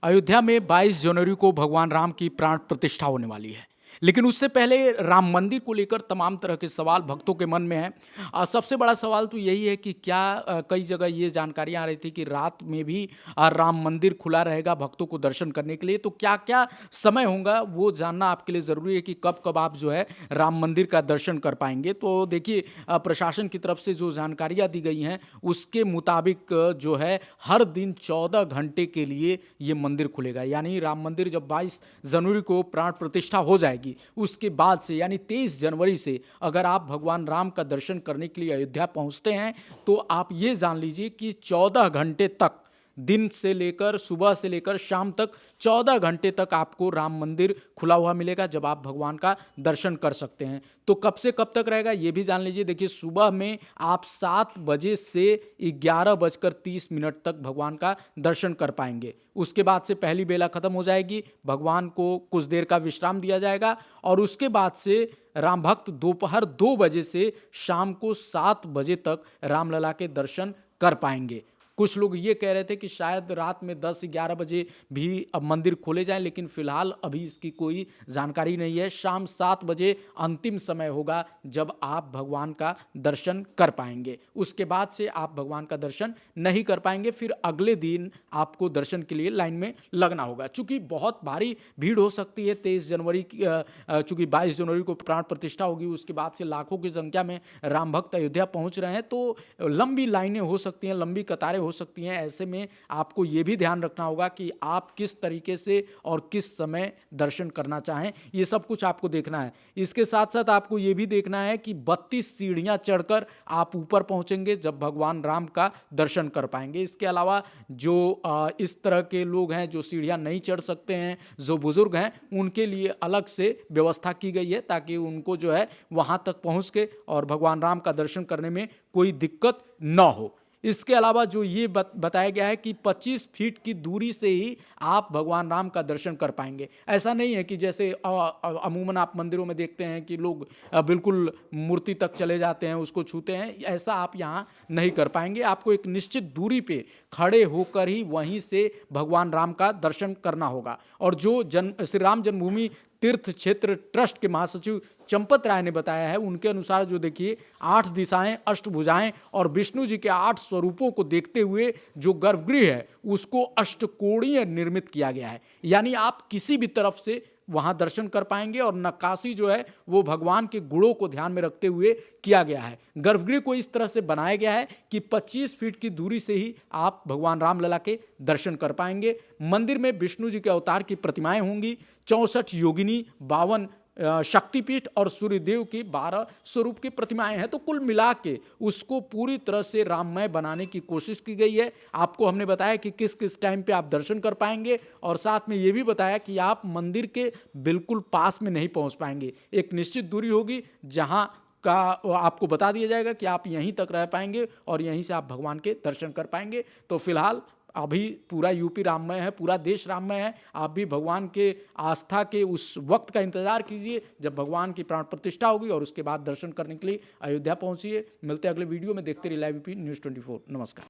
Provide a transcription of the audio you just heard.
अयोध्या में 22 जनवरी को भगवान राम की प्राण प्रतिष्ठा होने वाली है। लेकिन उससे पहले राम मंदिर को लेकर तमाम तरह के सवाल भक्तों के मन में हैं। सबसे बड़ा सवाल तो यही है कि क्या कई जगह ये जानकारियां आ रही थी कि रात में भी राम मंदिर खुला रहेगा भक्तों को दर्शन करने के लिए। तो क्या क्या समय होगा वो जानना आपके लिए ज़रूरी है कि कब कब आप जो है राम मंदिर का दर्शन कर पाएंगे। तो देखिए, प्रशासन की तरफ से जो जानकारियां दी गई हैं उसके मुताबिक जो है हर दिन 14 घंटे के लिए ये मंदिर खुलेगा। यानी राम मंदिर जब 22 जनवरी को प्राण प्रतिष्ठा हो जाएगी उसके बाद से यानी 23 जनवरी से अगर आप भगवान राम का दर्शन करने के लिए अयोध्या पहुंचते हैं तो आप ये जान लीजिए कि 14 घंटे तक, दिन से लेकर सुबह से लेकर शाम तक 14 घंटे तक आपको राम मंदिर खुला हुआ मिलेगा जब आप भगवान का दर्शन कर सकते हैं। तो कब से कब तक रहेगा ये भी जान लीजिए। देखिए, सुबह में आप 7 बजे से 11:30 तक भगवान का दर्शन कर पाएंगे। उसके बाद से पहली बेला खत्म हो जाएगी, भगवान को कुछ देर का विश्राम दिया जाएगा और उसके बाद से राम भक्त दोपहर 2 बजे से शाम को 7 बजे तक रामलला के दर्शन कर पाएंगे। कुछ लोग ये कह रहे थे कि शायद रात में 10-11 बजे भी अब मंदिर खोले जाएं, लेकिन फिलहाल अभी इसकी कोई जानकारी नहीं है। शाम 7 बजे अंतिम समय होगा जब आप भगवान का दर्शन कर पाएंगे। उसके बाद से आप भगवान का दर्शन नहीं कर पाएंगे, फिर अगले दिन आपको दर्शन के लिए लाइन में लगना होगा। चूँकि बहुत भारी भीड़ हो सकती है 23 जनवरी की, चूँकि 22 जनवरी को प्राण प्रतिष्ठा होगी, उसके बाद से लाखों की संख्या में राम भक्त अयोध्या पहुँच रहे हैं, तो लंबी लाइनें हो सकती हैं, लंबी कतारें हो सकती हैं। ऐसे में आपको ये भी ध्यान रखना होगा कि आप किस तरीके से और किस समय दर्शन करना चाहें, ये सब कुछ आपको देखना है। इसके साथ साथ आपको ये भी देखना है कि 32 सीढ़ियां चढ़कर आप ऊपर पहुंचेंगे जब भगवान राम का दर्शन कर पाएंगे। इसके अलावा जो इस तरह के लोग हैं जो सीढ़ियां नहीं चढ़ सकते हैं, जो बुजुर्ग हैं, उनके लिए अलग से व्यवस्था की गई है ताकि उनको जो है वहां तक पहुंच के और भगवान राम का दर्शन करने में कोई दिक्कत न हो। इसके अलावा जो ये बताया गया है कि 25 फीट की दूरी से ही आप भगवान राम का दर्शन कर पाएंगे। ऐसा नहीं है कि जैसे अमूमन आप मंदिरों में देखते हैं कि लोग बिल्कुल मूर्ति तक चले जाते हैं, उसको छूते हैं, ऐसा आप यहाँ नहीं कर पाएंगे। आपको एक निश्चित दूरी पे खड़े होकर ही वहीं से भगवान राम का दर्शन करना होगा। और जो श्री राम जन्मभूमि तीर्थ क्षेत्र ट्रस्ट के महासचिव चंपत राय ने बताया है, उनके अनुसार जो देखिए 8 दिशाएं, अष्टभुजाएं और विष्णु जी के 8 स्वरूपों को देखते हुए जो गर्भगृह है उसको अष्टकोणीय निर्मित किया गया है। यानी आप किसी भी तरफ से वहां दर्शन कर पाएंगे और नक्काशी जो है वो भगवान के गुणों को ध्यान में रखते हुए किया गया है। गर्भगृह को इस तरह से बनाया गया है कि 25 फीट की दूरी से ही आप भगवान रामलला के दर्शन कर पाएंगे। मंदिर में विष्णु जी के अवतार की प्रतिमाएं होंगी, 64 योगिनी, 52 शक्तिपीठ और सूर्यदेव की 12 स्वरूप की प्रतिमाएं हैं। तो कुल मिला के उसको पूरी तरह से राममय बनाने की कोशिश की गई है। आपको हमने बताया कि किस किस टाइम पे आप दर्शन कर पाएंगे और साथ में ये भी बताया कि आप मंदिर के बिल्कुल पास में नहीं पहुंच पाएंगे। एक निश्चित दूरी होगी जहां का आपको बता दिया जाएगा कि आप यहीं तक रह पाएंगे और यहीं से आप भगवान के दर्शन कर पाएंगे। तो फिलहाल अभी पूरा यूपी राममय है, पूरा देश राममय है। आप भी भगवान के आस्था के उस वक्त का इंतजार कीजिए जब भगवान की प्राण प्रतिष्ठा होगी और उसके बाद दर्शन करने के लिए अयोध्या पहुंचिए। मिलते हैं अगले वीडियो में, देखते रहिए लाइव यूपी न्यूज़ 24। नमस्कार।